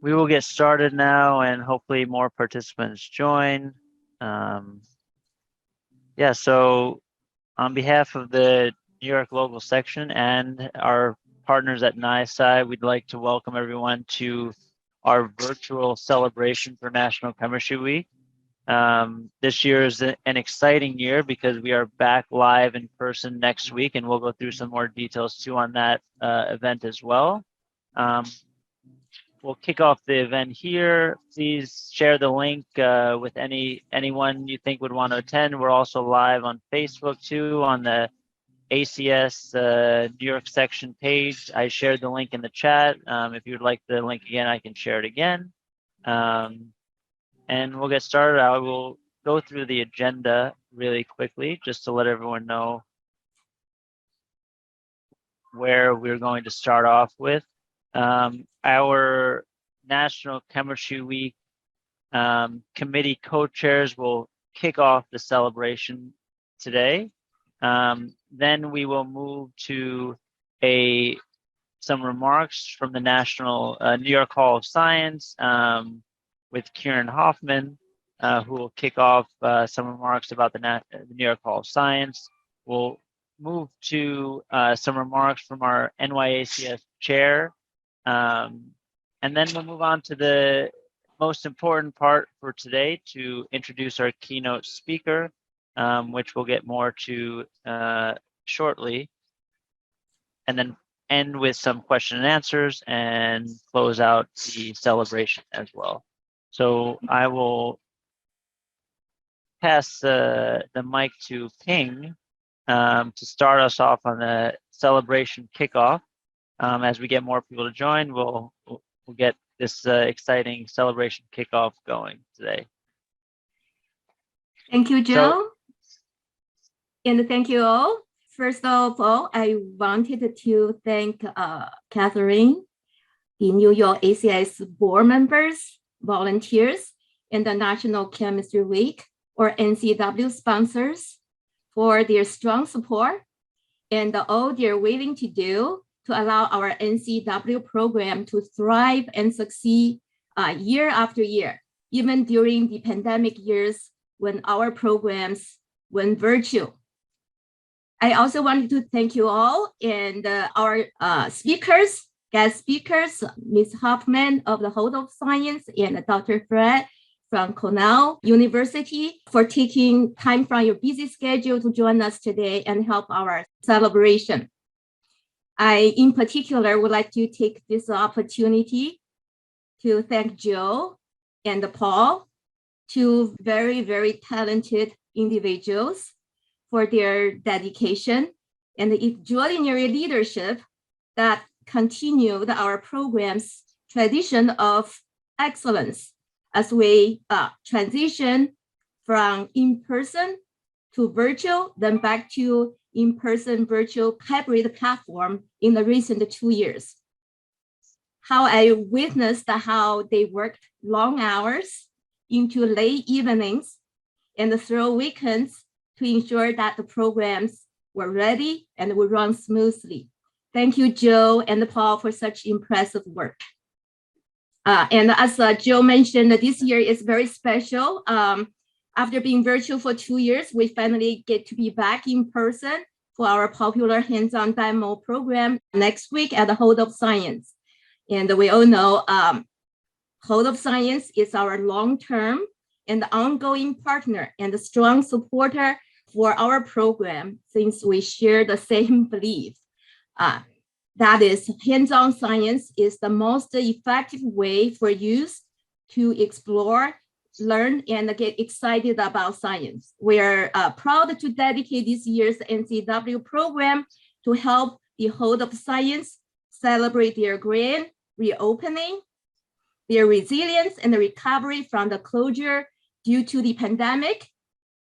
We will get started now and hopefully more participants join. So on behalf of the New York local section and our partners at NYSCI, we'd like to welcome everyone to our virtual celebration for National Chemistry Week. This year is an exciting year because we are back live in person next week, and we'll go through some more details too on that event as well. We'll kick off the event here. Please share the link with anyone you think would want to attend. We're also live on Facebook too on the ACS New York section page. I shared the link in the chat. If you'd like the link again, I can share it again. And we'll get started. I will go through the agenda really quickly just to let everyone know where we're going to start off with. Our National Chemistry Week committee co-chairs will kick off the celebration today. Then we will move to some remarks from the New York Hall of Science with Kiryn Hoffman, who will kick off some remarks about the New York Hall of Science. We'll move to some remarks from our NYACS chair. And then we'll move on to the most important part for today to introduce our keynote speaker, which we'll get more to shortly, and then end with some question and answers and close out the celebration as well. So I will pass the mic to Ping to start us off on the celebration kickoff. As we get more people to join, we'll get this exciting celebration kickoff going today. Thank you, Joe. And thank you all. First of all, I wanted to thank Catherine, the New York ACS board members, volunteers, and the National Chemistry Week, or NCW sponsors, for their strong support and all they're willing to do to allow our NCW program to thrive and succeed year after year, even during the pandemic years when our programs went virtual. I also wanted to thank you all and our guest speakers, Ms. Hoffman of the Hall of Science and Dr. Frey from Cornell University, for taking time from your busy schedule to join us today and help our celebration. I, in particular, would like to take this opportunity to thank Joe and Paul, two very, very talented individuals, for their dedication and the extraordinary leadership that continued our program's tradition of excellence as we transition from in-person to virtual, then back to in-person virtual hybrid platform in the recent 2 years. How I witnessed how they worked long hours into late evenings and through weekends to ensure that the programs were ready and would run smoothly. Thank you, Joe and Paul, for such impressive work. And as Joe mentioned, this year is very special. After being virtual for 2 years, we finally get to be back in person for our popular hands-on demo program next week at the Hall of Science. And we all know Hall of Science is our long-term and ongoing partner and a strong supporter for our program, since we share the same belief. That is, hands-on science is the most effective way for youth to explore, learn, and get excited about science. We are proud to dedicate this year's NCW program to help the Hall of Science celebrate their grand reopening, their resilience and the recovery from the closure due to the pandemic,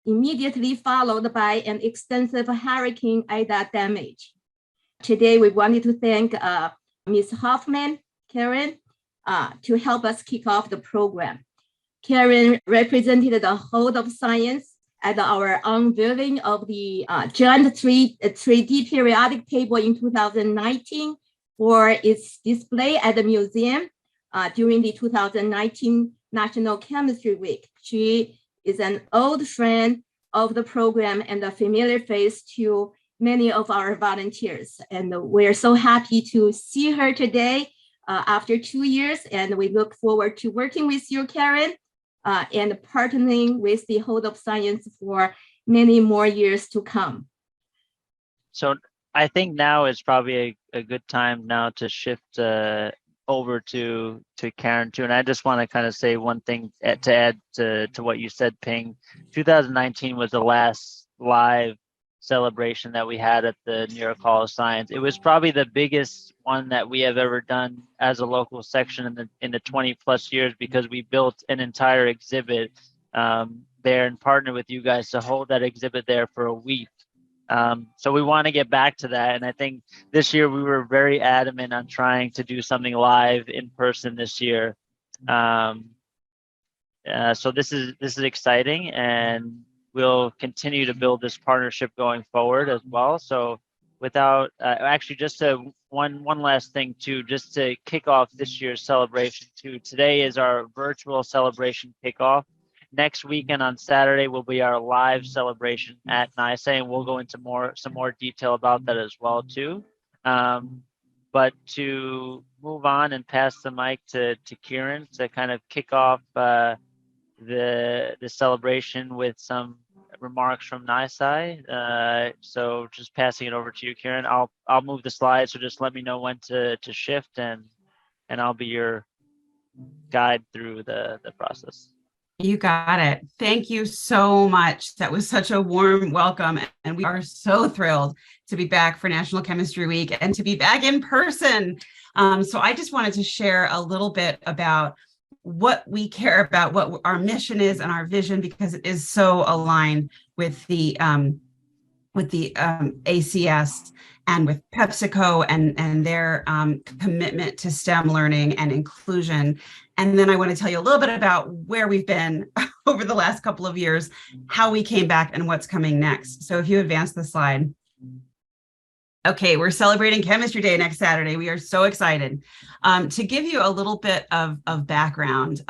immediately followed by an extensive Hurricane Ida damage. Today, we wanted to thank Ms. Hoffman, Kiryn, to help us kick off the program. Kiryn represented the Hall of Science at our unveiling of the giant 3D periodic table in 2019 for its display at the museum during the 2019 National Chemistry Week. She is an old friend of the program and a familiar face to many of our volunteers. And we're so happy to see her today after 2 years. And we look forward to working with you, Kiryn, and partnering with the Hold Up Science for many more years to come. So I think now is probably a good time now to shift over to Kiryn too. And I just want to kind of say one thing to add to what you said, Ping. 2019 was the last live celebration that we had at the New York Hall of Science. It was probably the biggest one that we have ever done as a local section in the 20 plus years, because we built an entire exhibit there and partnered with you guys to hold that exhibit there for a week. So we want to get back to that. And I think this year we were very adamant on trying to do something live in person this year. So this is exciting, and we'll continue to build this partnership going forward as well. So without actually just one last thing too, just to kick off this year's celebration too. Today is our virtual celebration kickoff. Next weekend on Saturday will be our live celebration at NYSCI, and we'll go into some more detail about that as well too. But to move on and pass the mic to Kiryn to kind of kick off the celebration with some remarks from NYSCI. So just passing it over to you, Kiryn. I'll move the slides, so just let me know when to shift, and I'll be your guide through the process. You got it. Thank you so much. That was such a warm welcome. And we are so thrilled to be back for National Chemistry Week and to be back in person. So I just wanted to share a little bit about what we care about, what our mission is and our vision, because it is so aligned with the ACS and with PepsiCo and their commitment to STEM learning and inclusion. And then I want to tell you a little bit about where we've been over the last couple of years, how we came back, and what's coming next. So if you advance the slide. Okay, we're celebrating Chemistry Day next Saturday. We are so excited. To give you a little bit of background,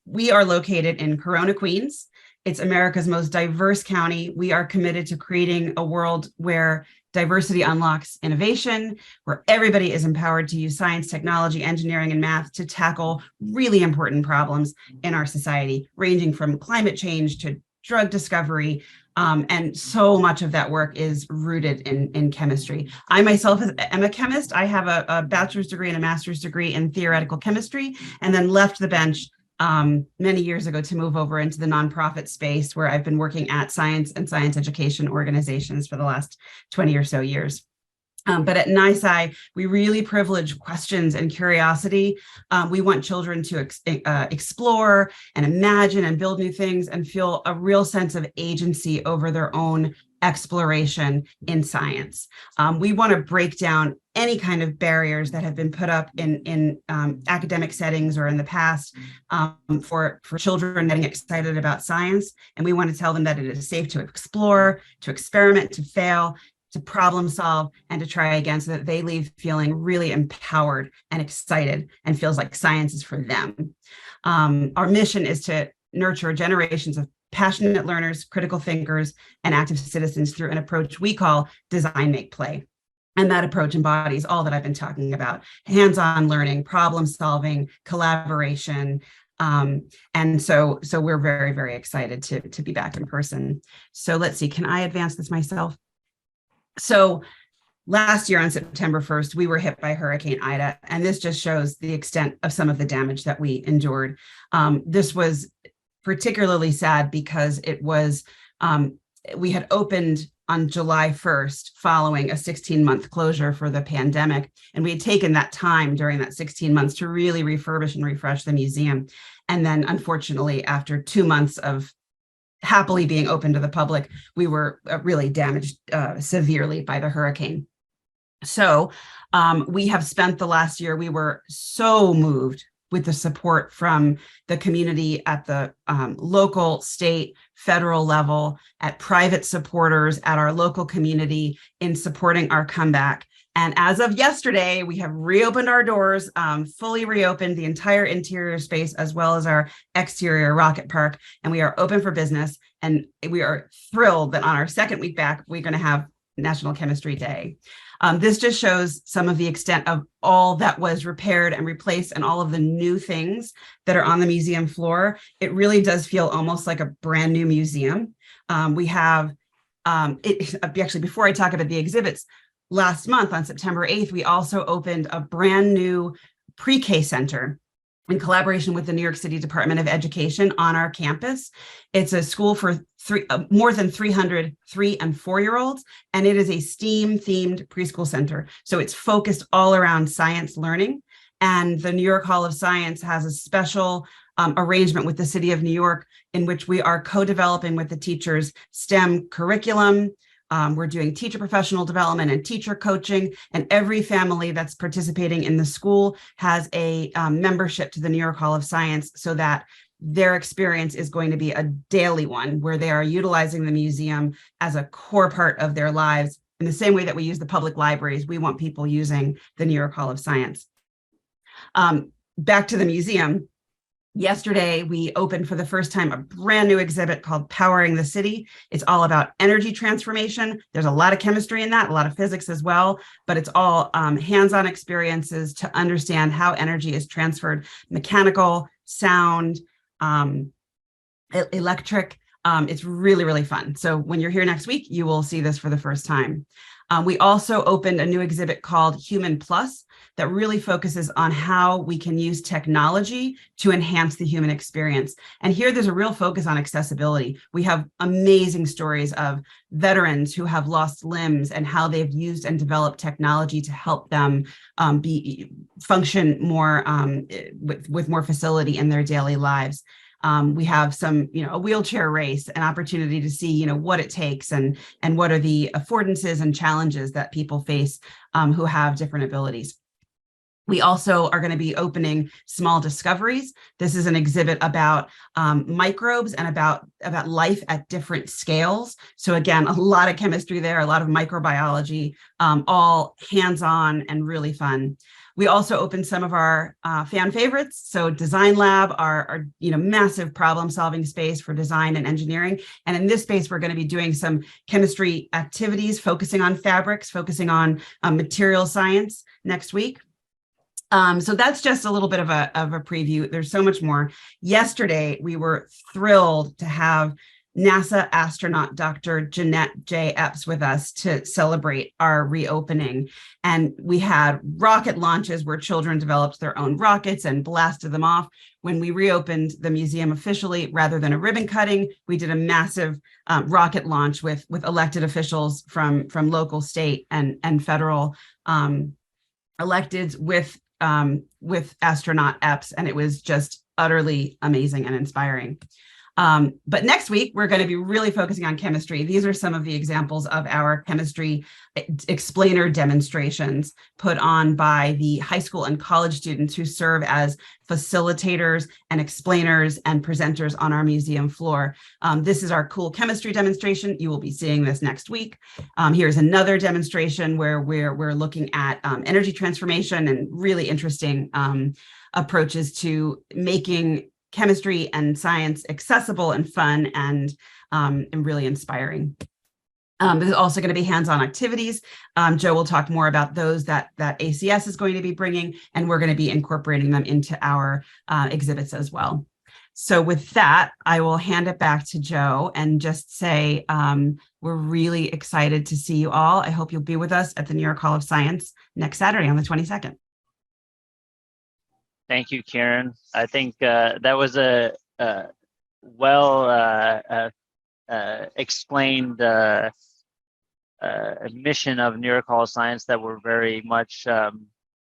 we are located in Corona, Queens. It's America's most diverse county. We are committed to creating a world where diversity unlocks innovation, where everybody is empowered to use science, technology, engineering, and math to tackle really important problems in our society, ranging from climate change to drug discovery. And so much of that work is rooted in chemistry. I myself am a chemist. I have a bachelor's degree and a master's degree in theoretical chemistry, and then left the bench many years ago to move over into the nonprofit space, where I've been working at science and science education organizations for the last 20 or so years. But at NYSCI, we really privilege questions and curiosity. We want children to explore and imagine and build new things and feel a real sense of agency over their own exploration in science. We want to break down any kind of barriers that have been put up in academic settings or in the past for children getting excited about science. And we want to tell them that it is safe to explore, to experiment, to fail, to problem solve, and to try again, so that they leave feeling really empowered and excited and feels like science is for them. Our mission is to nurture generations of passionate learners, critical thinkers, and active citizens through an approach we call design, make, play. And that approach embodies all that I've been talking about: hands-on learning, problem solving, collaboration. And so we're very, very excited to be back in person. So let's see, can I advance this myself? So last year on September 1st, we were hit by Hurricane Ida, and this just shows the extent of some of the damage that we endured. This was particularly sad because it was, we had opened on July 1st following a 16-month closure for the pandemic. And we had taken that time during that 16 months to really refurbish and refresh the museum. And then unfortunately, after 2 months of happily being open to the public, we were really damaged severely by the hurricane. So we have spent the last year, we were so moved with the support from the community at the local, state, federal level, at private supporters, at our local community in supporting our comeback. And as of yesterday, we have reopened our doors, fully reopened the entire interior space as well as our exterior rocket park. And we are open for business. And we are thrilled that on our second week back, we're going to have National Chemistry Day. This just shows some of the extent of all that was repaired and replaced and all of the new things that are on the museum floor. It really does feel almost like a brand new museum. We have, actually, before I talk about the exhibits, last month on September 8th, we also opened a brand new pre-K center in collaboration with the New York City Department of Education on our campus. It's a school for more than 300 3- and 4-year-olds, and it is a STEAM-themed preschool center. So it's focused all around science learning. And the New York Hall of Science has a special arrangement with the City of New York in which we are co-developing with the teachers STEM curriculum. We're doing teacher professional development and teacher coaching, and every family that's participating in the school has a membership to the New York Hall of Science so that their experience is going to be a daily one where they are utilizing the museum as a core part of their lives. In the same way that we use the public libraries, we want people using the New York Hall of Science. Back to the museum. Yesterday, we opened for the first time a brand new exhibit called Powering the City. It's all about energy transformation. There's a lot of chemistry in that, a lot of physics as well, but it's all hands-on experiences to understand how energy is transferred, mechanical, sound, electric. It's really, really fun. So when you're here next week, you will see this for the first time. We also opened a new exhibit called Human Plus that really focuses on how we can use technology to enhance the human experience. And here there's a real focus on accessibility. We have amazing stories of veterans who have lost limbs and how they've used and developed technology to help them function more with more facility in their daily lives. We have some, a wheelchair race, an opportunity to see, what it takes and what are the affordances and challenges that people face who have different abilities. We also are going to be opening Small Discoveries. This is an exhibit about microbes and about life at different scales. So again, a lot of chemistry there, a lot of microbiology, all hands-on and really fun. We also opened some of our fan favorites. So Design Lab, our massive problem-solving space for design and engineering. And in this space, we're going to be doing some chemistry activities, focusing on fabrics, focusing on material science next week. So that's just a little bit of a preview. There's so much more. Yesterday, we were thrilled to have NASA astronaut Dr. Jeanette J. Epps with us to celebrate our reopening. And we had rocket launches where children developed their own rockets and blasted them off. When we reopened the museum officially, rather than a ribbon cutting, we did a massive rocket launch with elected officials from local, state, and federal electeds with astronaut Epps, and it was just utterly amazing and inspiring. But next week, we're going to be really focusing on chemistry. These are some of the examples of our chemistry explainer demonstrations put on by the high school and college students who serve as facilitators and explainers and presenters on our museum floor. This is our cool chemistry demonstration. You will be seeing this next week. Here's another demonstration where we're looking at energy transformation and really interesting approaches to making chemistry and science accessible and fun and really inspiring. There's also going to be hands-on activities. Joe will talk more about those that ACS is going to be bringing, and we're going to be incorporating them into our exhibits as well. So with that, I will hand it back to Joe and just say we're really excited to see you all. I hope you'll be with us at the New York Hall of Science next Saturday on the 22nd. Thank you, Kiryn. I think that was a well explained mission of New York Hall of Science that we're very much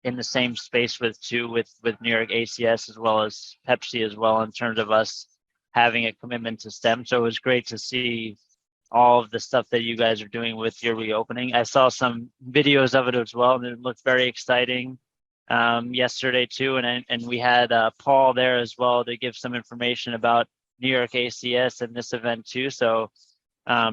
in the same space with New York ACS as well as Pepsi as well in terms of us having a commitment to STEM. So it was great to see all of the stuff that you guys are doing with your reopening. I saw some videos of it as well, and it looked very exciting yesterday too, and we had Paul there as well to give some information about New York ACS and this event too. So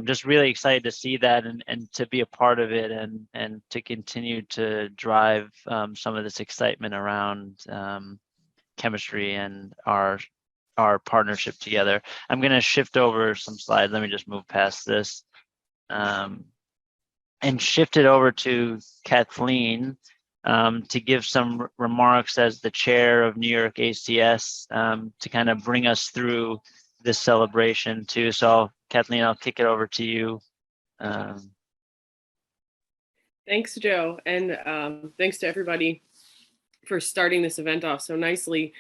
just really excited to see that and to be a part of it and to continue to drive some of this excitement around chemistry and our partnership together. I'm going to shift over some slides. Let me just move past this and shift it over to Kathleen to give some remarks as the chair of New York ACS to kind of bring us through this celebration too. So Kathleen, I'll kick it over to you. Thanks, Joe, and thanks to everybody for starting this event off so nicely.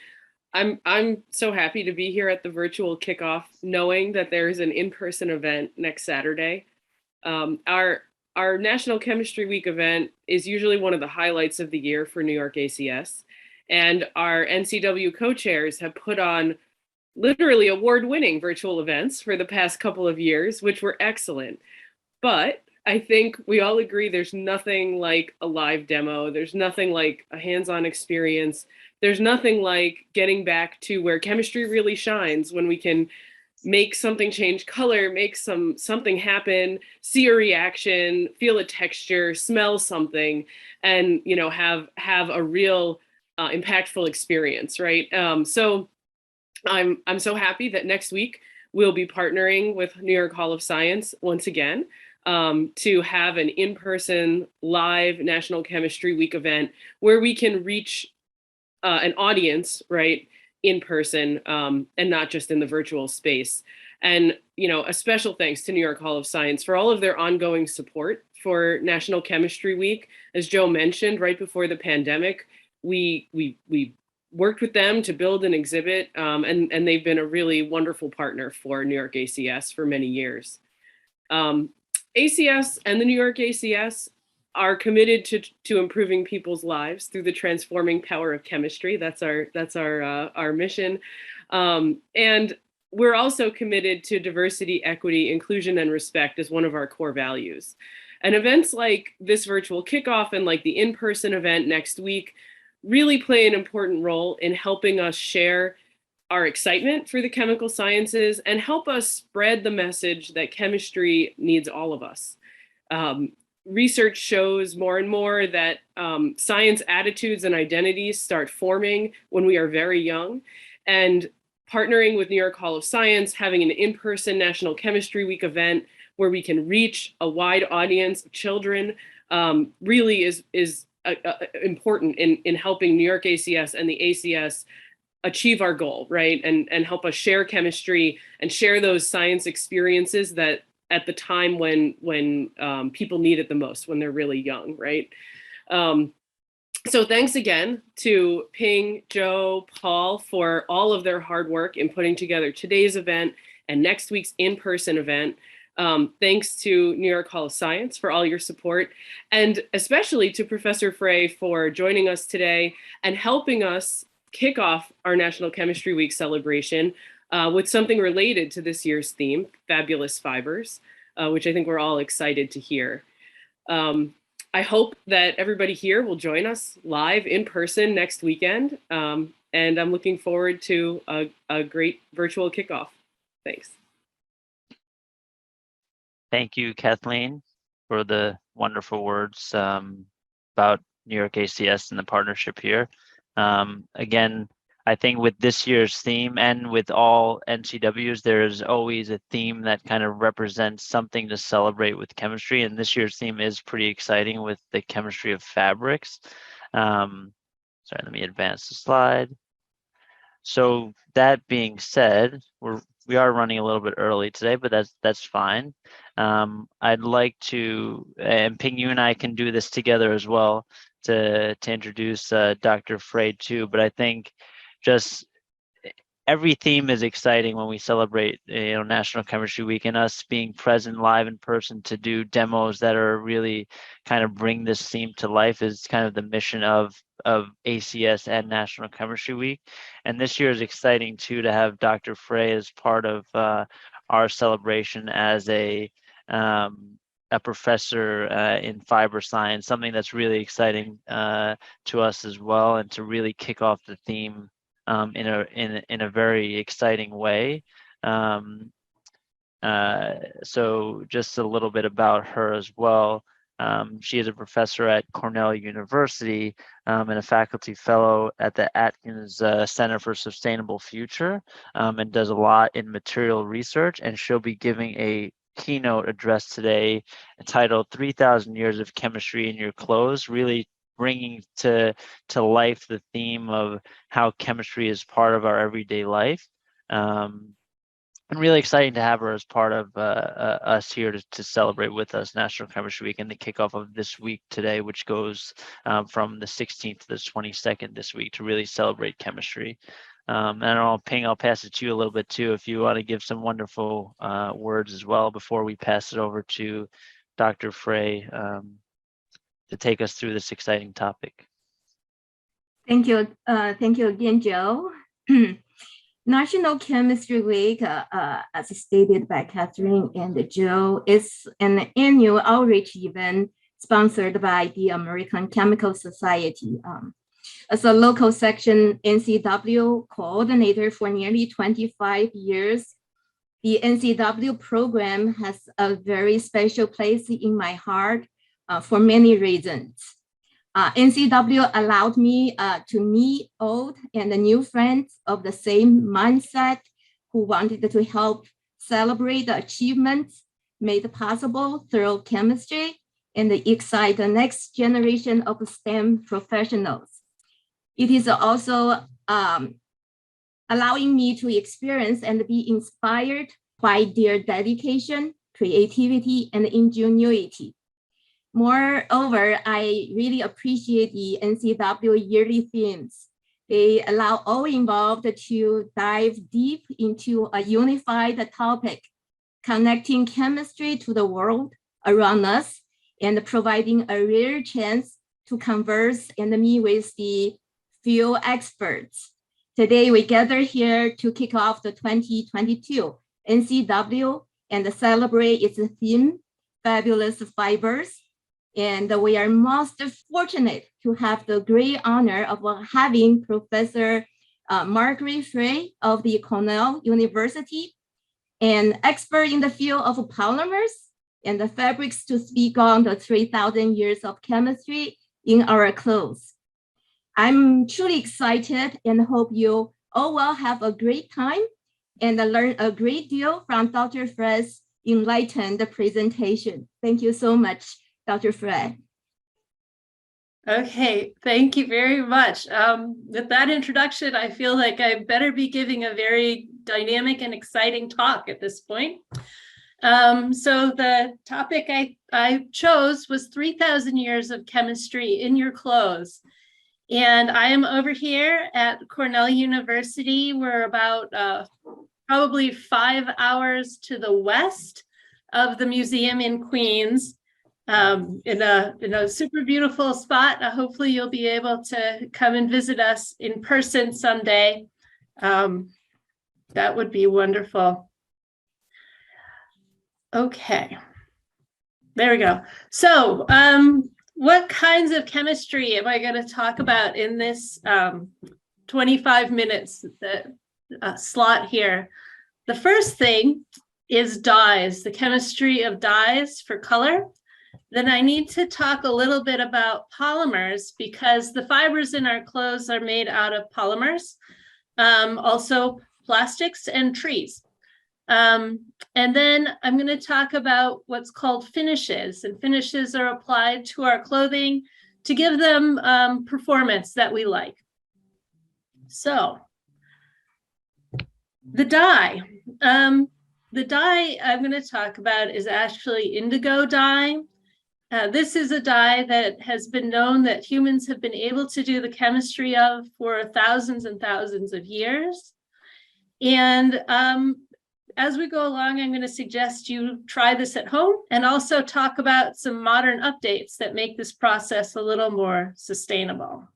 I'm so happy to be here at the virtual kickoff, knowing that there is an in-person event next Saturday. Our National Chemistry Week event is usually one of the highlights of the year for New York ACS, and our NCW co-chairs have put on literally award-winning virtual events for the past couple of years, which were excellent. But I think we all agree there's nothing like a live demo. There's nothing like a hands-on experience. There's nothing like getting back to where chemistry really shines, when we can make something change color, make something happen, see a reaction, feel a texture, smell something, and have a real impactful experience, right? So I'm so happy that next week we'll be partnering with New York Hall of Science once again to have an in-person live National Chemistry Week event where we can reach an audience, right, in person and not just in the virtual space. And, a special thanks to New York Hall of Science for all of their ongoing support for National Chemistry Week. As Joe mentioned, right before the pandemic, we worked with them to build an exhibit, and they've been a really wonderful partner for New York ACS for many years. ACS and the New York ACS are committed to improving people's lives through the transforming power of chemistry. That's our mission. And we're also committed to diversity, equity, inclusion, and respect as one of our core values. And events like this virtual kickoff and like the in-person event next week really play an important role in helping us share our excitement for the chemical sciences and help us spread the message that chemistry needs all of us. Research shows more and more that science attitudes and identities start forming when we are very young. And partnering with New York Hall of Science, having an in-person National Chemistry Week event where we can reach a wide audience of children really is important in helping New York ACS and the ACS achieve our goal, right? And help us share chemistry and share those science experiences that at the time when people need it the most, when they're really young, right? So thanks again to Ping, Joe, Paul for all of their hard work in putting together today's event and next week's in-person event. Thanks to New York Hall of Science for all your support, and especially to Professor Frey for joining us today and helping us kick off our National Chemistry Week celebration with something related to this year's theme, Fabulous Fibers, which I think we're all excited to hear. I hope that everybody here will join us live in person next weekend, and I'm looking forward to a great virtual kickoff. Thanks. Thank you, Kathleen, for the wonderful words about New York ACS and the partnership here. Again, I think with this year's theme and with all NCWs, there is always a theme that kind of represents something to celebrate with chemistry. And this year's theme is pretty exciting with the chemistry of fabrics. Sorry, let me advance the slide. So that being said, we are running a little bit early today, but that's fine. I'd like to, and Ping, you and I can do this together as well to introduce Dr. Frey too. But I think just every theme is exciting when we celebrate, National Chemistry Week, and us being present live in person to do demos that are really kind of bring this theme to life is kind of the mission of ACS and National Chemistry Week. And this year is exciting too to have Dr. Frey as part of our celebration as a professor in fiber science, something that's really exciting to us as well, and to really kick off the theme in a very exciting way. So just a little bit about her as well. She is a professor at Cornell University and a faculty fellow at the Atkins Center for Sustainable Future, and does a lot in material research. And she'll be giving a keynote address today titled 3,000 Years of Chemistry in Your Clothes, really bringing to life the theme of how chemistry is part of our everyday life. And really exciting to have her as part of us here to celebrate with us National Chemistry Week and the kickoff of this week today, which goes from the 16th to the 22nd this week to really celebrate chemistry. And I'll pass it to you a little bit too, if you want to give some wonderful words as well before we pass it over to Dr. Frey to take us through this exciting topic. Thank you. Thank you again, Joe. National Chemistry Week, as stated by Catherine and Joe, is an annual outreach event sponsored by the American Chemical Society. As a local section NCW coordinator for nearly 25 years, the NCW program has a very special place in my heart for many reasons. NCW allowed me to meet old and new friends of the same mindset who wanted to help celebrate the achievements made possible through chemistry and excite the next generation of STEM professionals. It is also allowing me to experience and be inspired by their dedication, creativity, and ingenuity. Moreover, I really appreciate the NCW yearly themes. They allow all involved to dive deep into a unified topic, connecting chemistry to the world around us and providing a rare chance to converse and meet with the field experts. Today, we gather here to kick off the 2022 NCW and celebrate its theme, Fabulous Fibers. And we are most fortunate to have the great honor of having Professor Margaret Frey of the Cornell University, an expert in the field of polymers and the fabrics, to speak on the 3,000 years of chemistry in our clothes. I'm truly excited and hope you all will have a great time and learn a great deal from Dr. Frey's enlightened presentation. Thank you so much, Dr. Frey. Okay, thank you very much. With that introduction, I feel like I better be giving a very dynamic and exciting talk at this point. So the topic I chose was 3,000 years of chemistry in your clothes. And I am over here at Cornell University. We're about probably 5 hours to the west of the museum in Queens. In a super beautiful spot. Hopefully you'll be able to come and visit us in person someday. That would be wonderful. Okay, there we go. So what kinds of chemistry am I going to talk about in this 25 minutes slot here? The first thing is dyes, the chemistry of dyes for color. Then I need to talk a little bit about polymers, because the fibers in our clothes are made out of polymers, also plastics and trees. And then I'm going to talk about what's called finishes, and finishes are applied to our clothing to give them performance that we like. So the dye. The dye I'm going to talk about is actually indigo dye. This is a dye that has been known that humans have been able to do the chemistry of for thousands and thousands of years. And as we go along, I'm going to suggest you try this at home and also talk about some modern updates that make this process a little more sustainable.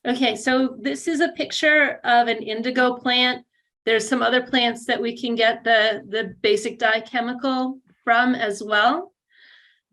Okay, so this is a picture of an indigo plant. There's some other plants that we can get the basic dye chemical from as well.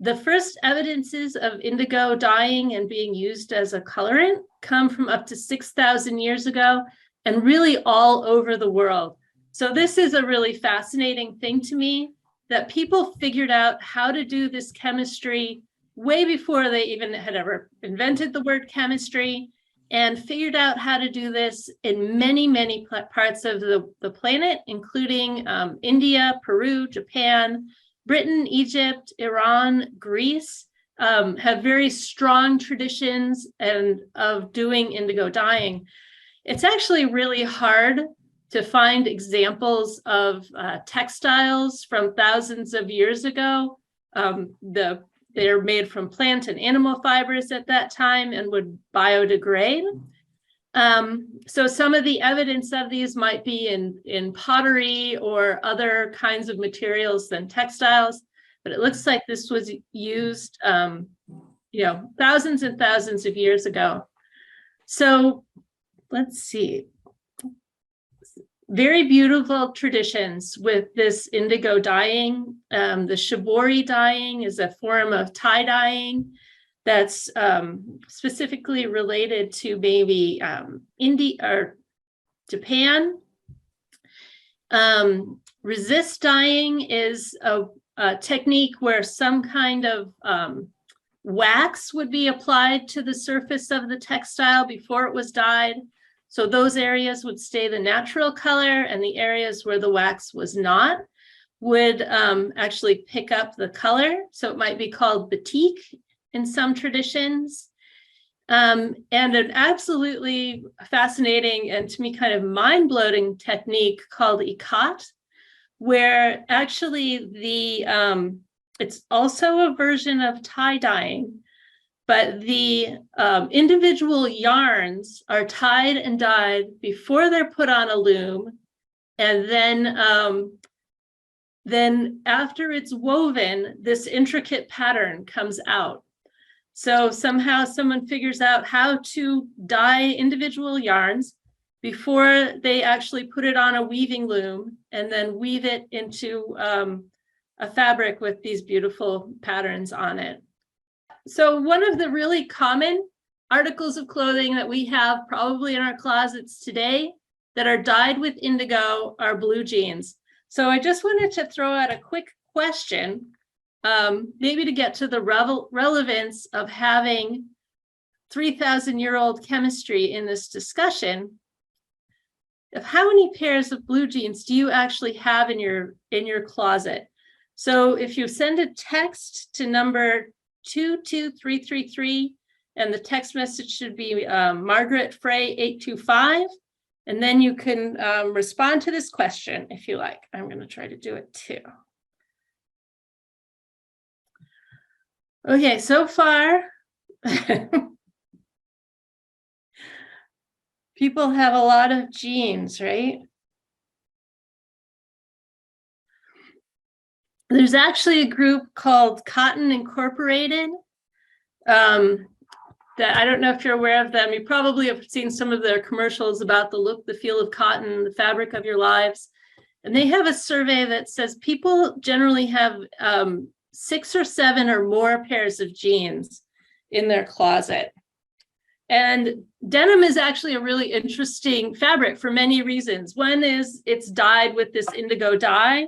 The first evidences of indigo dyeing and being used as a colorant come from up to 6,000 years ago and really all over the world. So this is a really fascinating thing to me, that people figured out how to do this chemistry way before they even had ever invented the word chemistry, and figured out how to do this in many, many parts of the planet, including India, Peru, Japan, Britain, Egypt, Iran, Greece, have very strong traditions of doing indigo dyeing. It's actually really hard to find examples of textiles from thousands of years ago. They're made from plant and animal fibers at that time and would biodegrade. So some of the evidence of these might be in pottery or other kinds of materials than textiles, but it looks like this was used, thousands and thousands of years ago. So let's see. Very beautiful traditions with this indigo dyeing. The shibori dyeing is a form of tie dyeing that's specifically related to maybe India or Japan. Resist dyeing is a technique where some kind of wax would be applied to the surface of the textile before it was dyed. So those areas would stay the natural color, and the areas where the wax was not would actually pick up the color. So it might be called batik in some traditions. And an absolutely fascinating and to me kind of mind-blowing technique called ikat, where actually it's also a version of tie dyeing, but the individual yarns are tied and dyed before they're put on a loom. And then after it's woven, this intricate pattern comes out. So somehow someone figures out how to dye individual yarns before they actually put it on a weaving loom and then weave it into a fabric with these beautiful patterns on it. So one of the really common articles of clothing that we have probably in our closets today that are dyed with indigo are blue jeans. So I just wanted to throw out a quick question, maybe to get to the relevance of having 3,000-year-old chemistry in this discussion. Of how many pairs of blue jeans do you actually have in your closet? So if you send a text to number 22333, and the text message should be Margaret Frey 825, and then you can respond to this question if you like. I'm going to try to do it too. Okay, so far, people have a lot of jeans, right? There's actually a group called Cotton Incorporated that I don't know if you're aware of them. You probably have seen some of their commercials about the look, the feel of cotton, the fabric of your lives. And they have a survey that says people generally have 6 or 7 or more pairs of jeans in their closet. And denim is actually a really interesting fabric for many reasons. One is it's dyed with this indigo dye.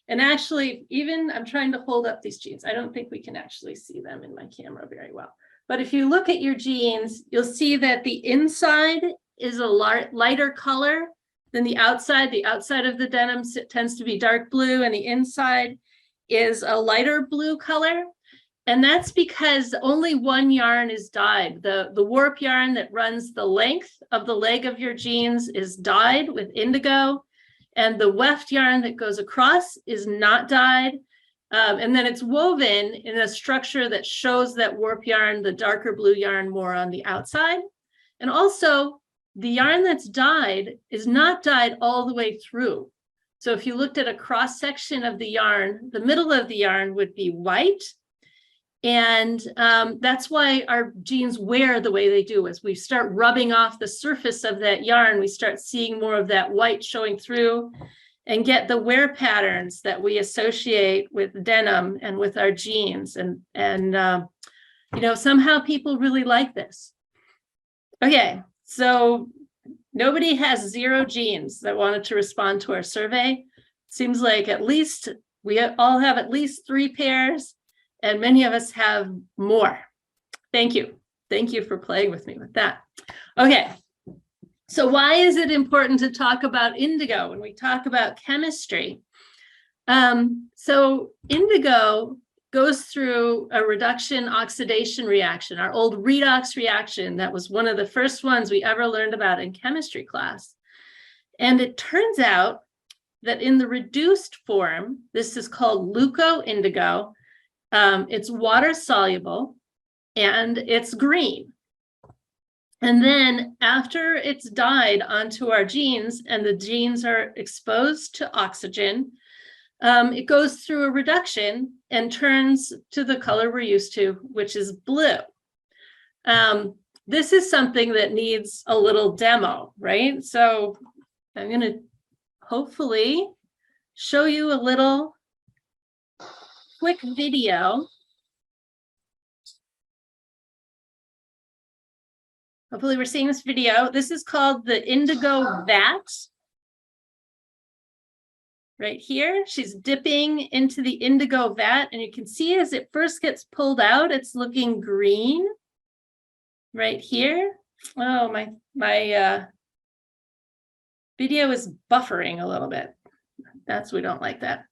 And actually, even I'm trying to hold up these jeans. I don't think we can actually see them in my camera very well. But if you look at your jeans, you'll see that the inside is a lighter color than the outside. The outside of the denim tends to be dark blue, and the inside is a lighter blue color. And that's because only one yarn is dyed. The warp yarn that runs the length of the leg of your jeans is dyed with indigo. And the weft yarn that goes across is not dyed. And then it's woven in a structure that shows that warp yarn, the darker blue yarn, more on the outside. And also, the yarn that's dyed is not dyed all the way through. So if you looked at a cross section of the yarn, the middle of the yarn would be white. And that's why our jeans wear the way they do. As we start rubbing off the surface of that yarn, we start seeing more of that white showing through and get the wear patterns that we associate with denim and with our jeans. And somehow people really like this. Okay, so Nobody has 0 genes that wanted to respond to our survey. Seems like at least we all have at least 3 pairs, and many of us have more. Thank you. Thank you for playing with me with that. Okay. So why is it important to talk about indigo when we talk about chemistry? So indigo goes through a reduction oxidation reaction, our old redox reaction. That was one of the first ones we ever learned about in chemistry class. And it turns out that in the reduced form, this is called leuco-indigo. It's water soluble and it's green. And then after it's dyed onto our genes and the genes are exposed to oxygen, it goes through a reduction and turns to the color we're used to, which is blue. This is something that needs a little demo, right? So I'm going to hopefully show you a little quick video. Hopefully we're seeing this video. This is called the indigo vat. Right here, she's dipping into the indigo vat, and you can see as it first gets pulled out, it's looking green. Right here. Oh, my video is buffering a little bit. We don't like that.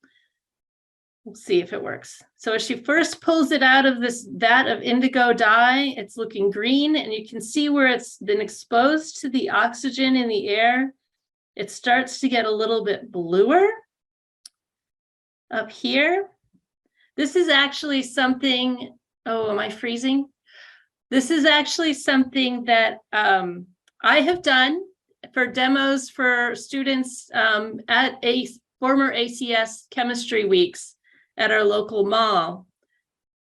We'll see if it works. So as she first pulls it out of this vat of indigo dye, it's looking green, and you can see where it's been exposed to the oxygen in the air. It starts to get a little bit bluer up here. This is actually something, oh, am I freezing? This is actually something that I have done for demos for students at a former ACS chemistry weeks at our local mall.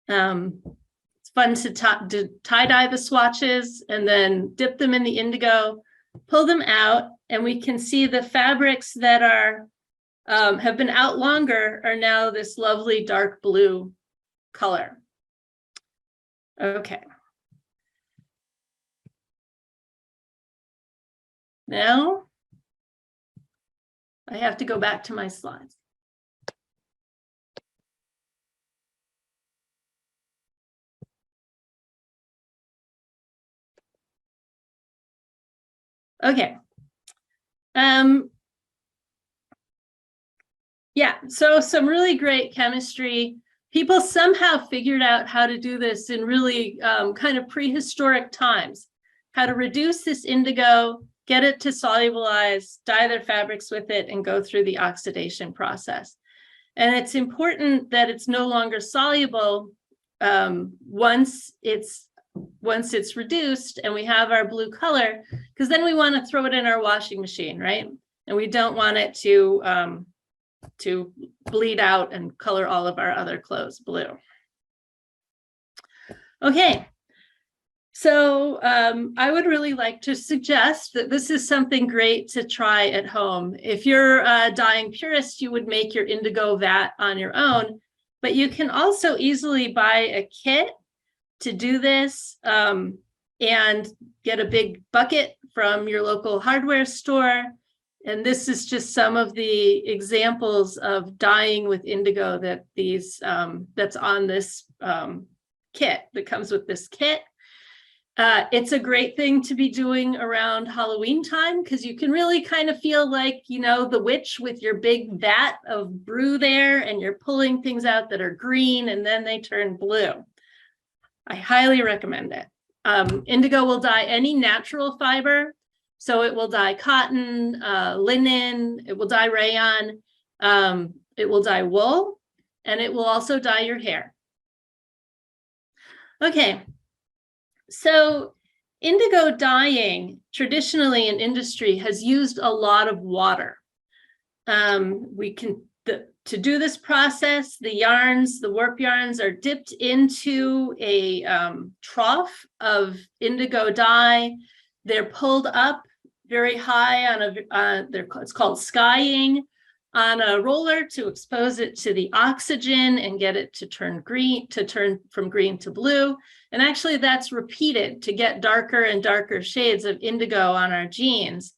It's fun to tie-dye the swatches and then dip them in the indigo, pull them out, and we can see the fabrics that are have been out longer are now this lovely dark blue color. Okay. Now I have to go back to my slides. Okay. Yeah, so some really great chemistry. People somehow figured out how to do this in really kind of prehistoric times, how to reduce this indigo, get it to solubilize, dye their fabrics with it, and go through the oxidation process. And it's important that it's no longer soluble once it's reduced and we have our blue color, because then we want to throw it in our washing machine, right? And we don't want it to bleed out and color all of our other clothes blue. Okay, so I would really like to suggest that this is something great to try at home. If you're a dyeing purist, you would make your indigo vat on your own, but you can also easily buy a kit to do this and get a big bucket from your local hardware store. And this is just some of the examples of dyeing with indigo that that's on this kit, that comes with this kit. It's a great thing to be doing around Halloween time, because you can really kind of feel like, you know, the witch with your big vat of brew there, and you're pulling things out that are green and then they turn blue. I highly recommend it. Indigo will dye any natural fiber. So it will dye cotton, linen, it will dye rayon, it will dye wool, and it will also dye your hair. Okay, so indigo dyeing traditionally in industry has used a lot of water. To do this process, the yarns, the warp yarns are dipped into a trough of indigo dye. They're pulled up very high on it's called skying, on a roller to expose it to the oxygen and get it to turn green, to turn from green to blue. And actually that's repeated to get darker and darker shades of indigo on our jeans.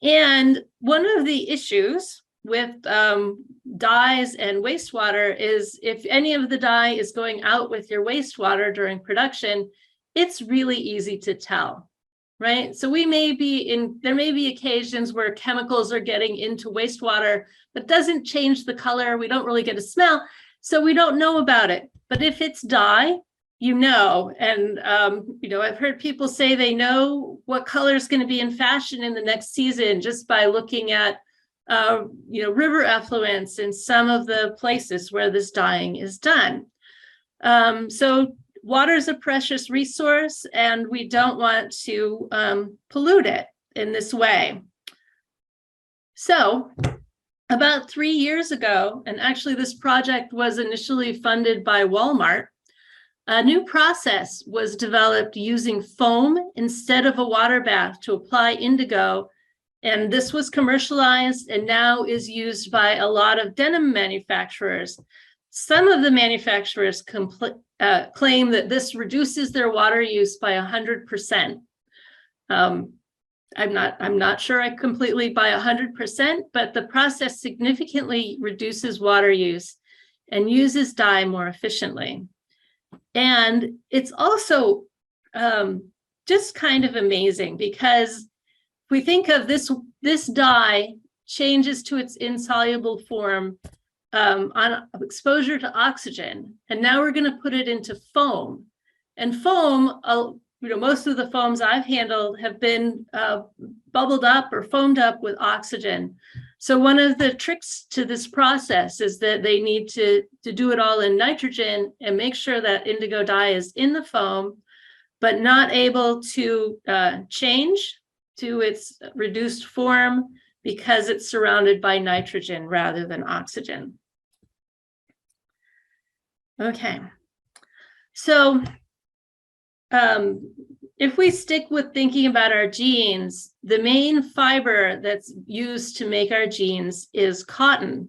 And one of the issues with dyes and wastewater is if any of the dye is going out with your wastewater during production, it's really easy to tell, right? So there may be occasions where chemicals are getting into wastewater, but doesn't change the color. We don't really get a smell, so we don't know about it. But if it's dye, you know, and I've heard people say they know what color is going to be in fashion in the next season just by looking at river effluents in some of the places where this dyeing is done. So water is a precious resource, and we don't want to pollute it in this way. So about 3 years ago, and actually this project was initially funded by Walmart, a new process was developed using foam instead of a water bath to apply indigo. And this was commercialized and now is used by a lot of denim manufacturers. Some of the manufacturers claim that this reduces their water use by 100%. I'm not sure I completely buy 100%, but the process significantly reduces water use and uses dye more efficiently. And it's also just kind of amazing because if we think of this dye changes to its insoluble form on exposure to oxygen, and now we're going to put it into foam. And foam, most of the foams I've handled have been bubbled up or foamed up with oxygen. So one of the tricks to this process is that they need to do it all in nitrogen and make sure that indigo dye is in the foam, but not able to change to its reduced form because it's surrounded by nitrogen rather than oxygen. Okay, so if we stick with thinking about our jeans, the main fiber that's used to make our jeans is cotton.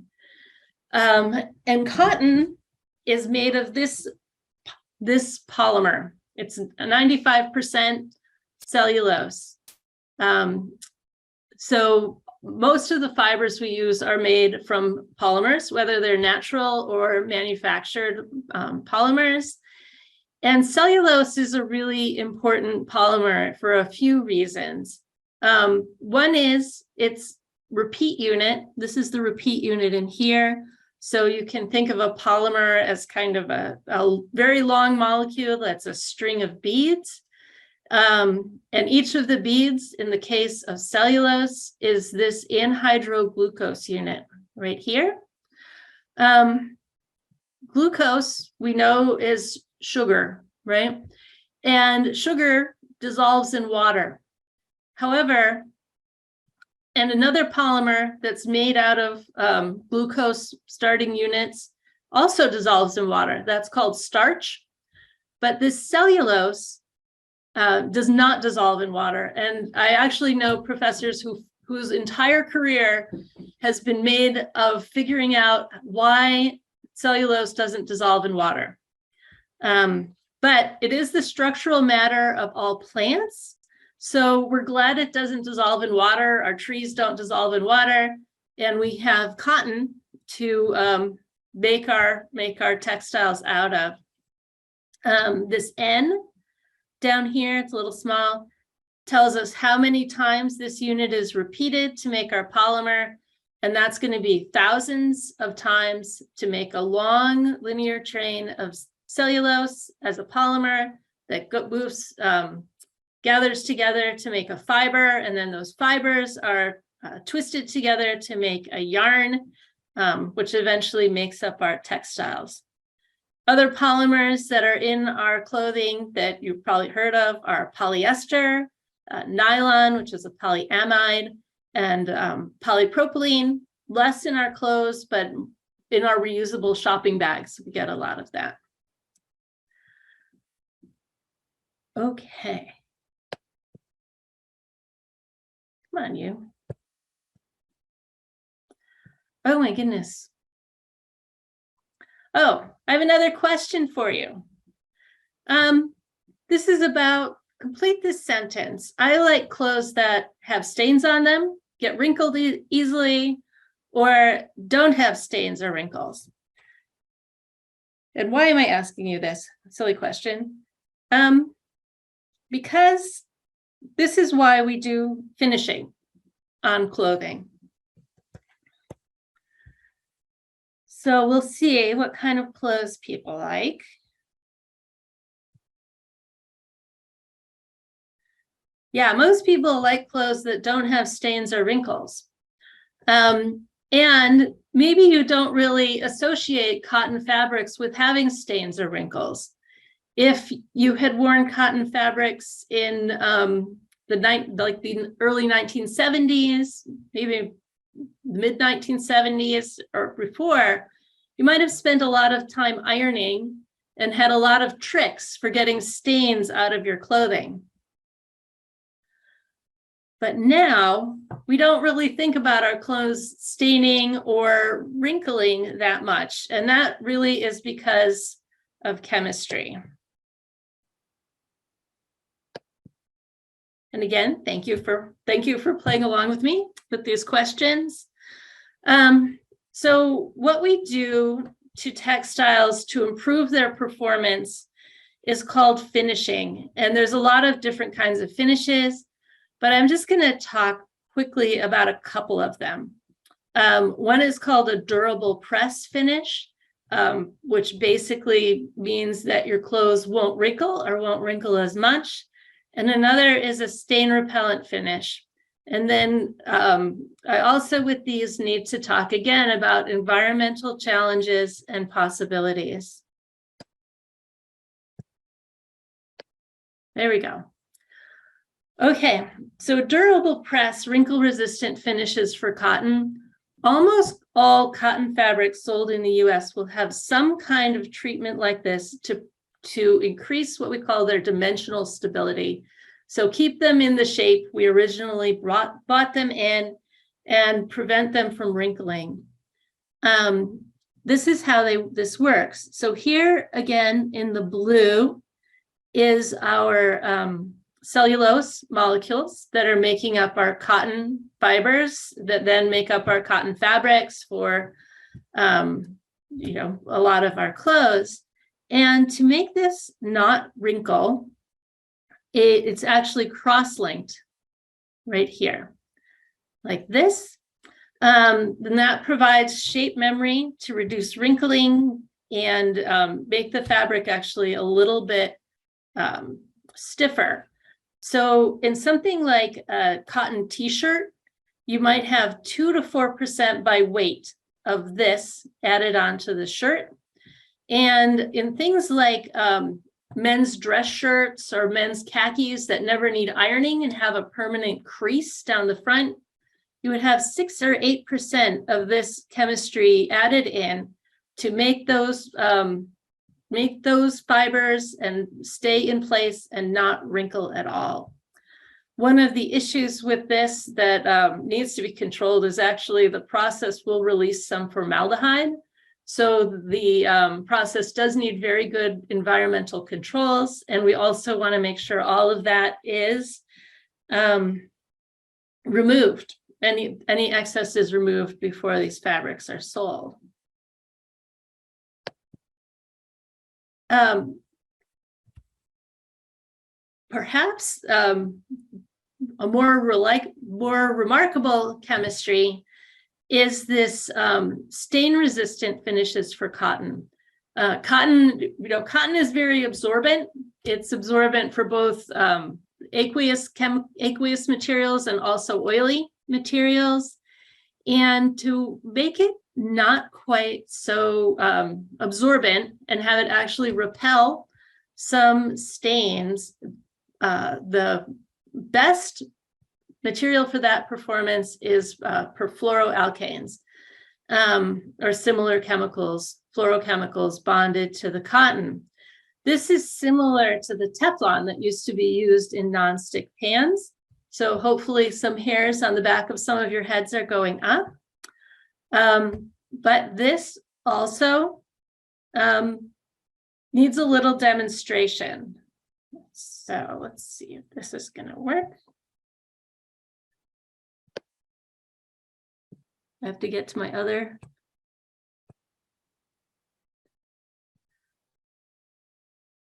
And cotton is made of this polymer. It's a 95% cellulose. So most of the fibers we use are made from polymers, whether they're natural or manufactured polymers. And cellulose is a really important polymer for a few reasons. One is its repeat unit. This is the repeat unit in here. So you can think of a polymer as kind of a very long molecule that's a string of beads. And each of the beads, in the case of cellulose, is this anhydroglucose unit right here. Glucose, we know, is sugar, right? And sugar dissolves in water. However, and another polymer that's made out of glucose starting units also dissolves in water. That's called starch. But this cellulose does not dissolve in water. And I actually know professors whose entire career has been made of figuring out why cellulose doesn't dissolve in water. But it is the structural matter of all plants. So we're glad it doesn't dissolve in water. Our trees don't dissolve in water. And we have cotton to make our textiles out of. This N down here, it's a little small, tells us how many times this unit is repeated to make our polymer. And that's going to be thousands of times to make a long linear chain of cellulose as a polymer that moves, gathers together to make a fiber. And then those fibers are twisted together to make a yarn, which eventually makes up our textiles. Other polymers that are in our clothing that you've probably heard of are polyester, nylon, which is a polyamide, and polypropylene, less in our clothes, but in our reusable shopping bags, we get a lot of that. Okay. Come on, you. Oh my goodness. Oh, I have another question for you. This is about complete this sentence. I like clothes that have stains on them, get wrinkled easily or don't have stains or wrinkles. And why am I asking you this? Silly question. Because this is why we do finishing on clothing. So we'll see what kind of clothes people like. Yeah, most people like clothes that don't have stains or wrinkles. And maybe you don't really associate cotton fabrics with having stains or wrinkles. If you had worn cotton fabrics in the early 1970s, maybe mid 1970s or before, you might have spent a lot of time ironing and had a lot of tricks for getting stains out of your clothing. But now we don't really think about our clothes staining or wrinkling that much. And that really is because of chemistry. And again, thank you for playing along with me with these questions. So what we do to textiles to improve their performance is called finishing. And there's a lot of different kinds of finishes, but I'm just going to talk quickly about a couple of them. One is called a durable press finish, which basically means that your clothes won't wrinkle or won't wrinkle as much. And another is a stain repellent finish. And then I also with these need to talk again about environmental challenges and possibilities. There we go. Okay, so durable press, wrinkle resistant finishes for cotton. Almost all cotton fabrics sold in the US will have some kind of treatment like this to increase what we call their dimensional stability. So keep them in the shape we originally bought them in and prevent them from wrinkling. This is how this works. So here again in the blue is our cellulose molecules that are making up our cotton fibers that then make up our cotton fabrics for a lot of our clothes. And to make this not wrinkle, it's actually cross-linked right here, like this. Then that provides shape memory to reduce wrinkling and make the fabric actually a little bit stiffer. So in something like a cotton t-shirt, you might have 2 to 4% by weight of this added onto the shirt. And in things like men's dress shirts or men's khakis that never need ironing and have a permanent crease down the front, you would have 6 or 8% of this chemistry added in to make those fibers and stay in place and not wrinkle at all. One of the issues with this that needs to be controlled is actually the process will release some formaldehyde. So the process does need very good environmental controls. And we also want to make sure all of that is removed. Any excess is removed before these fabrics are sold. Perhaps a more remarkable chemistry is this stain-resistant finishes for cotton. Cotton is very absorbent. It's absorbent for both aqueous materials and also oily materials. And to make it not quite so absorbent and have it actually repel some stains, the best material for that performance is perfluoroalkanes or similar chemicals, fluorochemicals bonded to the cotton. This is similar to the Teflon that used to be used in nonstick pans. So hopefully some hairs on the back of some of your heads are going up. But this also needs a little demonstration. So let's see if this is going to work. I have to get to my other.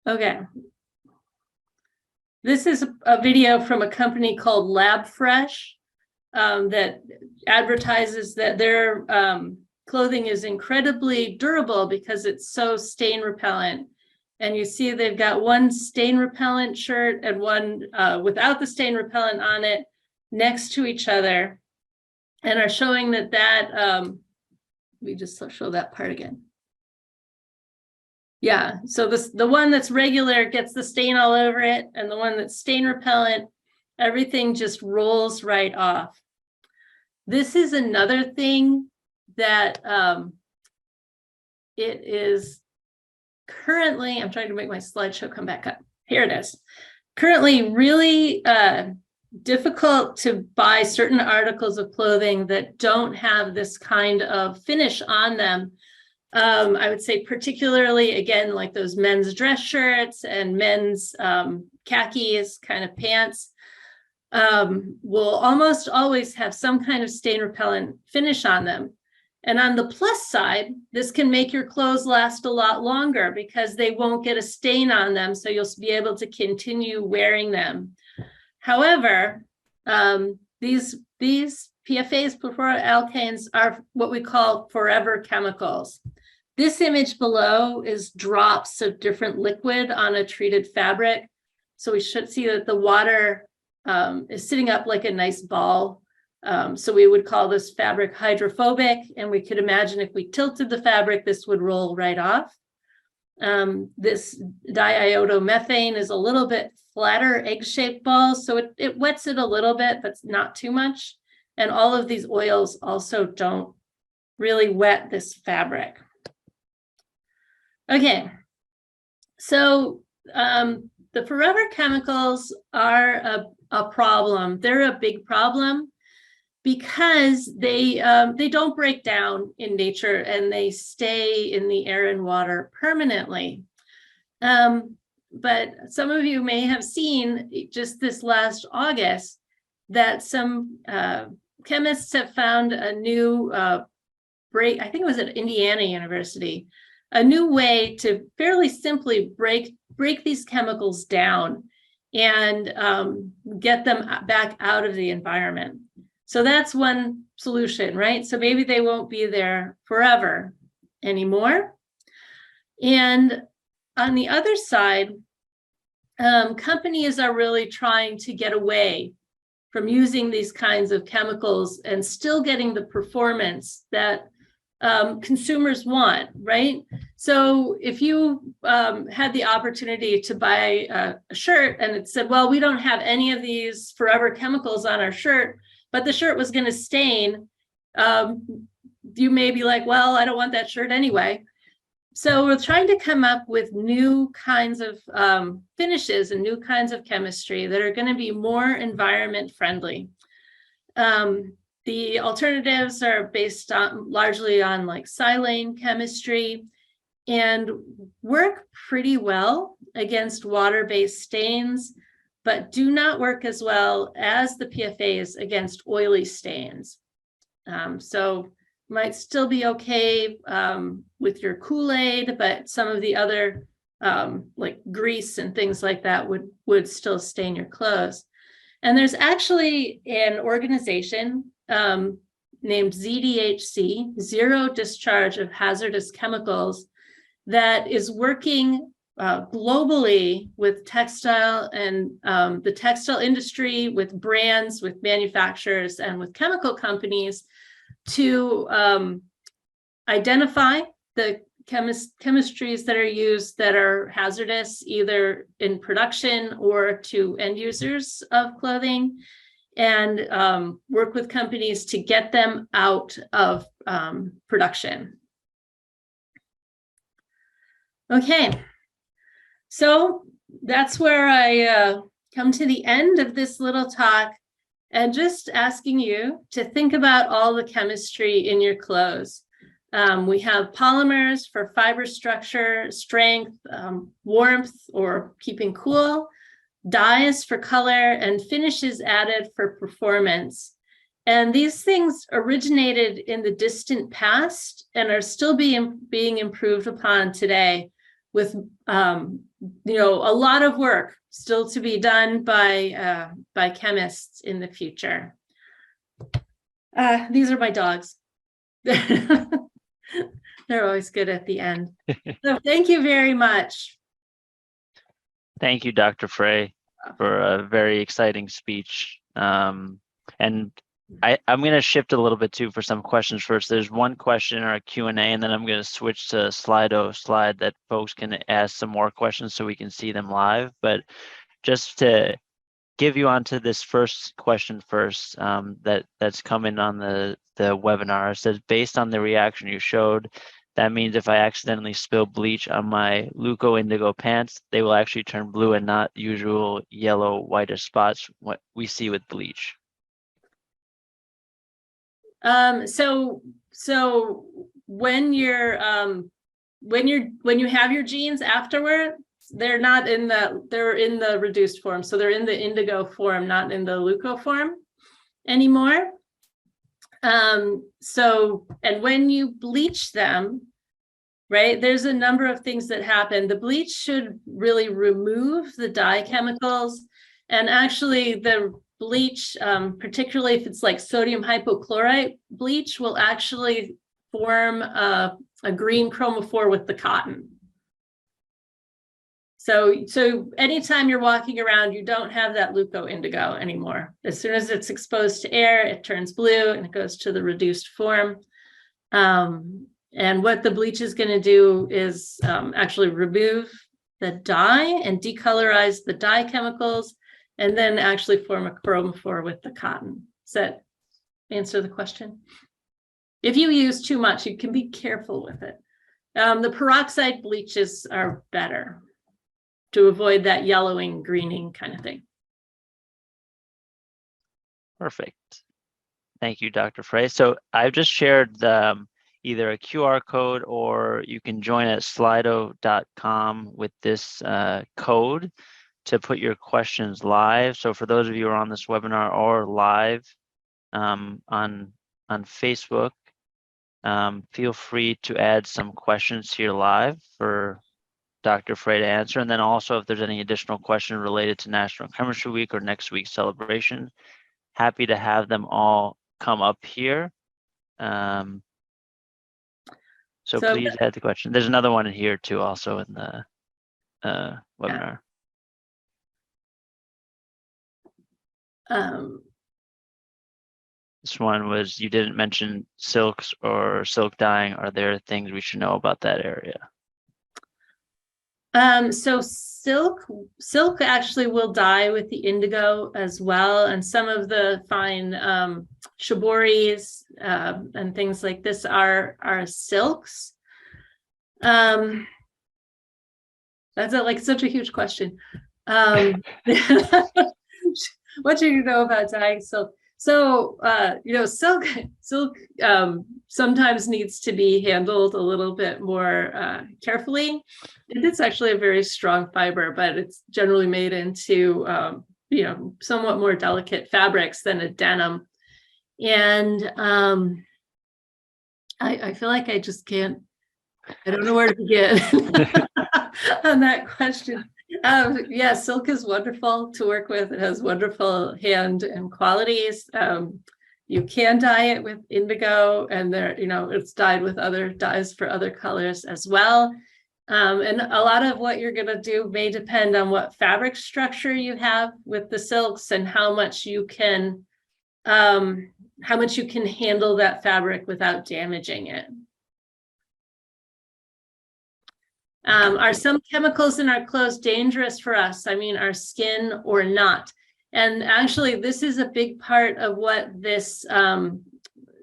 Okay. This is a video from a company called Lab Fresh that advertises that their clothing is incredibly durable because it's so stain repellent. And you see they've got one stain repellent shirt and one without the stain repellent on it next to each other, and are showing that we just show that part again. Yeah, so the one that's regular gets the stain all over it, and the one that's stain repellent, everything just rolls right off. This is another thing that it is currently, I'm trying to make my slideshow come back up. Here it is. Currently really difficult to buy certain articles of clothing that don't have this kind of finish on them. I would say particularly, again, like those men's dress shirts and men's khakis kind of pants will almost always have some kind of stain repellent finish on them. And on the plus side, this can make your clothes last a lot longer because they won't get a stain on them, so you'll be able to continue wearing them. However, these PFAs, perfluoroalkanes, are what we call forever chemicals. This image below is drops of different liquid on a treated fabric. So we should see that the water is sitting up like a nice ball. So we would call this fabric hydrophobic, and we could imagine if we tilted the fabric, this would roll right off. This diiodomethane is a little bit flatter egg-shaped balls, so it wets it a little bit, but not too much. And all of these oils also don't really wet this fabric. Okay, so the forever chemicals are a problem. They're a big problem because they don't break down in nature and they stay in the air and water permanently. But some of you may have seen just this last August that some chemists have found a new I think it was at Indiana University, a new way to fairly simply break these chemicals down and get them back out of the environment. So that's one solution, right? So maybe they won't be there forever anymore. And on the other side, companies are really trying to get away from using these kinds of chemicals and still getting the performance that consumers want, right? So if you had the opportunity to buy a shirt and it said, well, we don't have any of these forever chemicals on our shirt, but the shirt was going to stain, you may be like, well, I don't want that shirt anyway. So we're trying to come up with new kinds of finishes and new kinds of chemistry that are going to be more environment friendly. The alternatives are based on largely on like silane chemistry and work pretty well against water-based stains, but do not work as well as the PFAs against oily stains. So might still be okay with your Kool-Aid, but some of the other like grease and things like that would still stain your clothes. And there's actually an organization named ZDHC, Zero Discharge of Hazardous Chemicals, that is working globally with textile and the textile industry, with brands, with manufacturers, and with chemical companies to identify the chemistries that are used that are hazardous, either in production or to end users of clothing, and work with companies to get them out of production. Okay, so that's where I come to the end of this little talk, and just asking you to think about all the chemistry in your clothes. We have polymers for fiber structure, strength, warmth, or keeping cool, dyes for color, and finishes added for performance. And these things originated in the distant past and are still being improved upon today with, a lot of work still to be done by chemists in the future. These are my dogs. They're always good at the end. So thank you very much. Thank you, Dr. Frey, for a very exciting speech. And I'm going to shift a little bit too for some questions first. There's one question or a Q&A, and then I'm going to switch to Slido slide that folks can ask some more questions so we can see them live. But just to give you onto this first question first, that's coming on the webinar. It says, based on the reaction you showed, that means if I accidentally spill bleach on my Luco Indigo pants, they will actually turn blue and not usual yellow whitish spots what we see with bleach. So when you have your genes afterward, they're in the reduced form. So they're in the indigo form, not in the Luco form anymore. And when you bleach them, right, there's a number of things that happen. The bleach should really remove the dye chemicals, and actually the bleach, particularly if it's like sodium hypochlorite bleach, will actually form a green chromophore with the cotton. So anytime you're walking around, you don't have that Luco indigo anymore. As soon as it's exposed to air, it turns blue and it goes to the reduced form. And what the bleach is going to do is actually remove the dye and decolorize the dye chemicals, and then actually form a chromophore with the cotton. Does that answer the question? If you use too much, you can be careful with it. The peroxide bleaches are better to avoid that yellowing, greening kind of thing. Perfect. Thank you, Dr. Frey. So I've just shared either a QR code, or you can join at slido.com with this code to put your questions live. So for those of you who are on this webinar or live on Facebook, feel free to add some questions here live for Dr. Frey to answer. And then also if there's any additional question related to National Chemistry Week or next week's celebration, happy to have them all come up here. So please add the question. There's another one in here too, also in the webinar. This one was, you didn't mention silks or silk dyeing. Are there things we should know about that area? So silk actually will dye with the indigo as well, and some of the fine shiboris and things like this are silks. That's like such a huge question. What do you know about dyeing silk? So silk sometimes needs to be handled a little bit more carefully. It's actually a very strong fiber, but it's generally made into somewhat more delicate fabrics than a denim. And I feel like I just can't. I don't know where to begin on that question. Yeah, silk is wonderful to work with. It has wonderful hand and qualities. You can dye it with indigo, and it's dyed with other dyes for other colors as well. And a lot of what you're going to do may depend on what fabric structure you have with the silks and how much you can handle that fabric without damaging it. Are some chemicals in our clothes dangerous for us? I mean, our skin or not? And actually, this is a big part of what this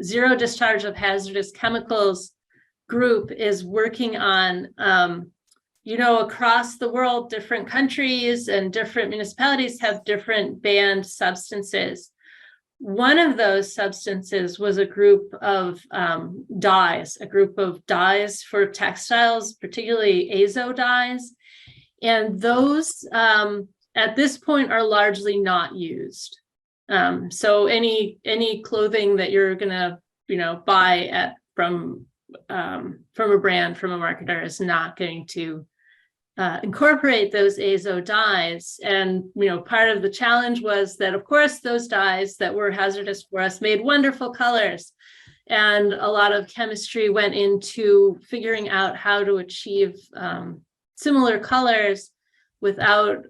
zero discharge of hazardous chemicals group is working on. Across the world, different countries and different municipalities have different banned substances. One of those substances was a group of dyes for textiles, particularly azo dyes. And those at this point are largely not used. So any clothing that you're gonna, buy from a brand, from a marketer, is not going to incorporate those azo dyes. And part of the challenge was that, of course, those dyes that were hazardous for us made wonderful colors, and a lot of chemistry went into figuring out how to achieve similar colors without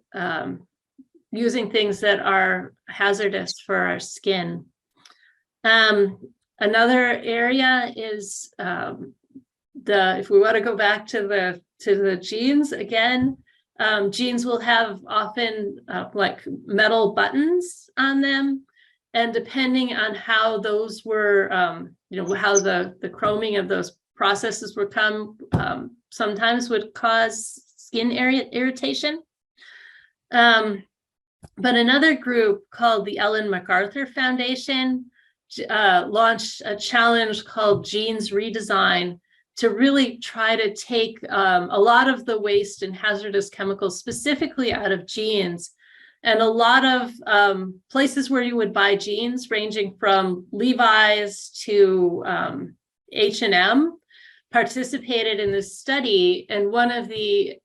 using things that are hazardous for our skin. Another area is if we want to go back to the jeans again, jeans will have often like metal buttons on them, and depending on how those were, how the chroming of those processes were sometimes would cause skin irritation. But another group called the Ellen MacArthur Foundation launched a challenge called Jeans Redesign to really try to take a lot of the waste and hazardous chemicals specifically out of jeans. And a lot of places where you would buy jeans, ranging from Levi's to H&M, participated in this study. And one of the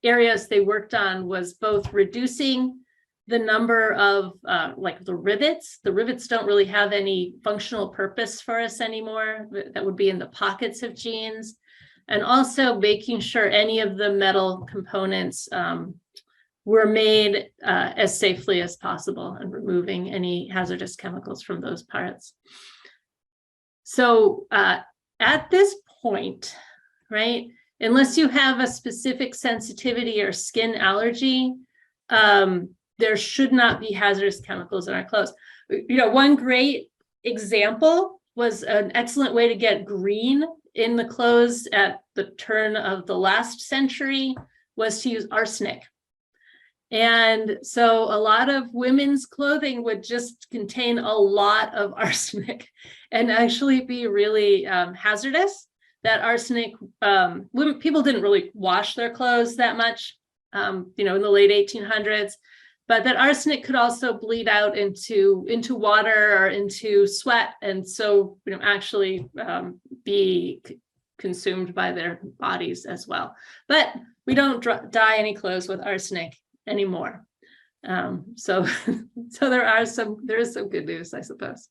areas they worked on was both reducing the number of like the rivets. The rivets don't really have any functional purpose for us anymore. That would be in the pockets of jeans. And also making sure any of the metal components were made as safely as possible, and removing any hazardous chemicals from those parts. So at this point, right, unless you have a specific sensitivity or skin allergy, there should not be hazardous chemicals in our clothes. One great example was an excellent way to get green in the clothes at the turn of the last century was to use arsenic. And so a lot of women's clothing would just contain a lot of arsenic and actually be really hazardous. That arsenic, people didn't really wash their clothes that much, in the late 1800s. But that arsenic could also bleed out into water or into sweat, and so actually be consumed by their bodies as well. But we don't dye any clothes with arsenic anymore. So there is some good news, I suppose.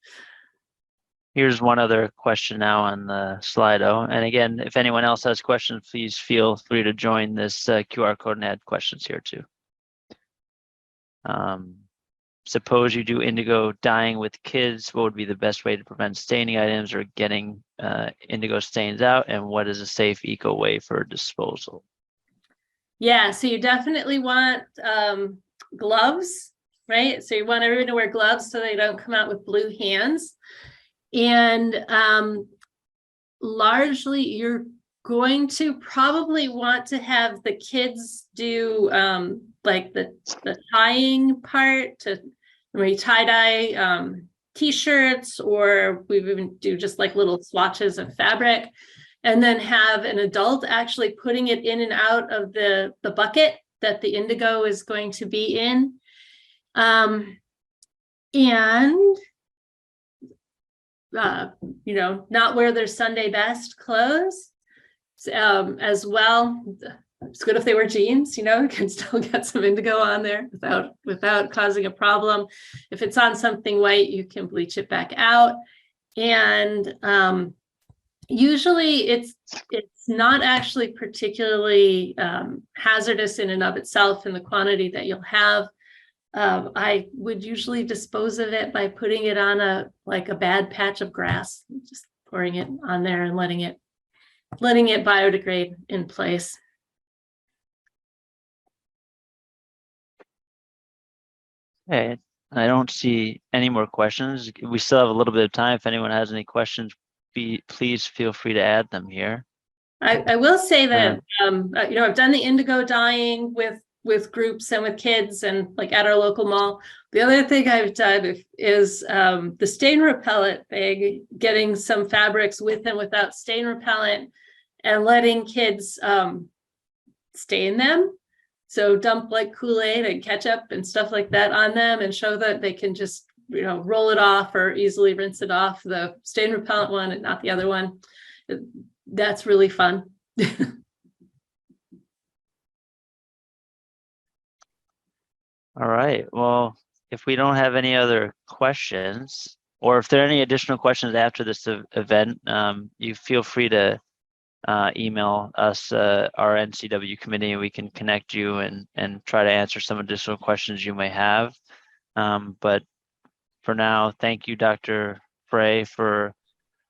Here's one other question now on the Slido. And again, if anyone else has questions, please feel free to join this QR code and add questions here too. Suppose you do indigo dyeing with kids, what would be the best way to prevent staining items or getting indigo stains out? And what is a safe eco way for disposal? Yeah, so you definitely want gloves, right? So you want everyone to wear gloves so they don't come out with blue hands. And largely you're going to probably want to have the kids do like the tying part, where you tie-dye t-shirts, or we even do just like little swatches of fabric, and then have an adult actually putting it in and out of the bucket that the indigo is going to be in. And not wear their Sunday best clothes as well. It's good if they wear jeans, you can still get some indigo on there without causing a problem. If it's on something white, you can bleach it back out. And usually it's not actually particularly hazardous in and of itself in the quantity that you'll have. I would usually dispose of it by putting it on a bad patch of grass, just pouring it on there and letting it biodegrade in place. Okay, I don't see any more questions. We still have a little bit of time. If anyone has any questions, please feel free to add them here. I will say that I've done the indigo dyeing with groups and with kids and at our local mall. The other thing I've done is the stain repellent thing, getting some fabrics with and without stain repellent and letting kids stain them. So dump Kool-Aid and ketchup and stuff like that on them and show that they can just roll it off or easily rinse it off, the stain repellent one and not the other one. That's really fun. All right. Well, if we don't have any other questions, or if there are any additional questions after this event, you feel free to email us, our NCW committee, and we can connect you and try to answer some additional questions you may have. But for now, thank you, Dr. Frey, for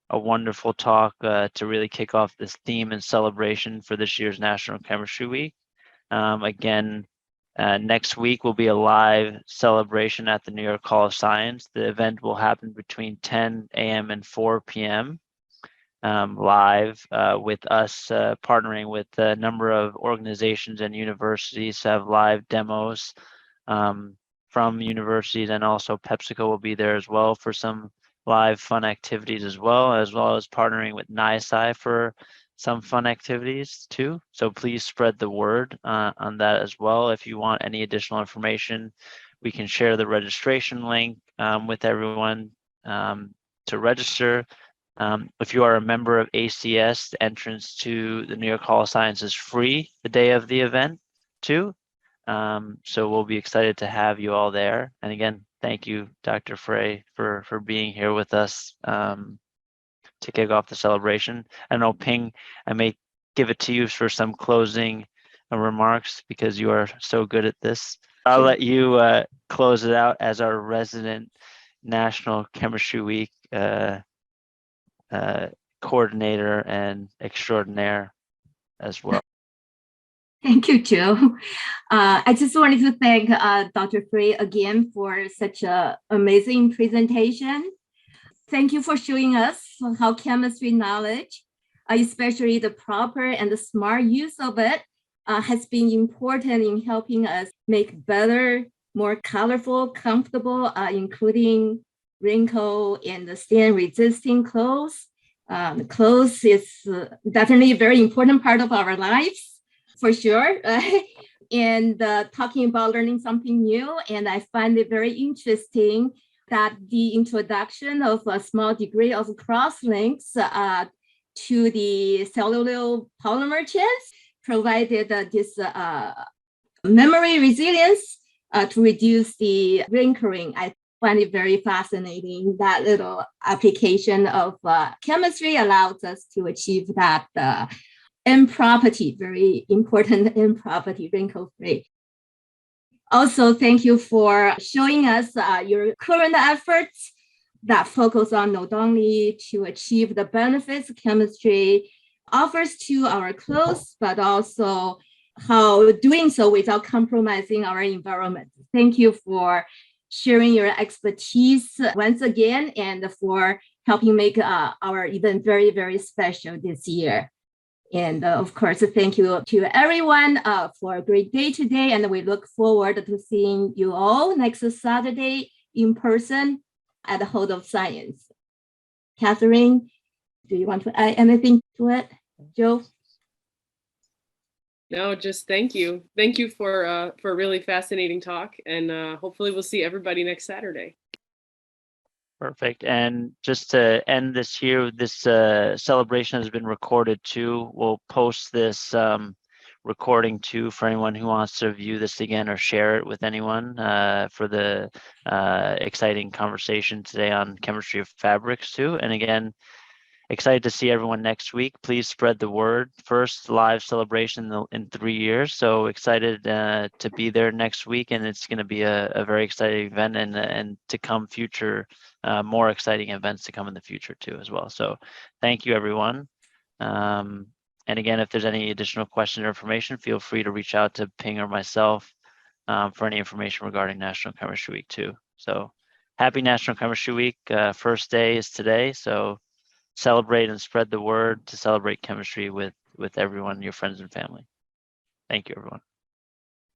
a wonderful talk to really kick off this theme and celebration for this year's National Chemistry Week. Again, next week will be a live celebration at the New York Hall of Science. The event will happen between 10 a.m. and 4 p.m. Live with us partnering with a number of organizations and universities to have live demos from universities, and also PepsiCo will be there as well for some live fun activities as well as partnering with NYSCI for some fun activities too. So please spread the word on that as well. If you want any additional information, we can share the registration link with everyone to register. If you are a member of ACS, the entrance to the New York Hall of Science is free the day of the event too. So we'll be excited to have you all there. And again, thank you, Dr. Frey, for being here with us to kick off the celebration. I know, Ping, I may give it to you for some closing remarks because you are so good at this. I'll let you close it out as our resident National Chemistry Week coordinator and extraordinaire as well. Thank you, Joe. I just wanted to thank Dr. Frey again for such an amazing presentation. Thank you for showing us how chemistry knowledge, especially the proper and the smart use of it, has been important in helping us make better, more colorful, comfortable, including wrinkle and stain resisting clothes. Clothes is definitely a very important part of our lives, for sure. And talking about learning something new, and I find it very interesting that the introduction of a small degree of cross-links to the cellular polymer chains provided this memory resilience to reduce the wrinkling. I find it very fascinating. That little application of chemistry allows us to achieve that end property, very important end property, wrinkle-free. Also, thank you for showing us your current efforts that focus on not only to achieve the benefits chemistry offers to our clothes, but also how doing so without compromising our environment. Thank you for sharing your expertise once again and for helping make our event very, very special this year. And of course, thank you to everyone for a great day today. And we look forward to seeing you all next Saturday in person at the Hall of Science. Catherine, do you want to add anything to it? Joe? No, just thank you. Thank you for a really fascinating talk. And hopefully we'll see everybody next Saturday. Perfect. And just to end this here, this celebration has been recorded too. We'll post this recording too for anyone who wants to view this again or share it with anyone for the exciting conversation today on chemistry of fabrics too. And again, excited to see everyone next week. Please spread the word. First live celebration in 3 years. So excited to be there next week, and it's going to be a very exciting event, and to come future, more exciting events to come in the future too as well. So thank you, everyone. And again, if there's any additional questions or information, feel free to reach out to Ping or myself for any information regarding National Chemistry Week too. So happy National Chemistry Week. First day is today. So celebrate and spread the word to celebrate chemistry with everyone, your friends and family. Thank you, everyone.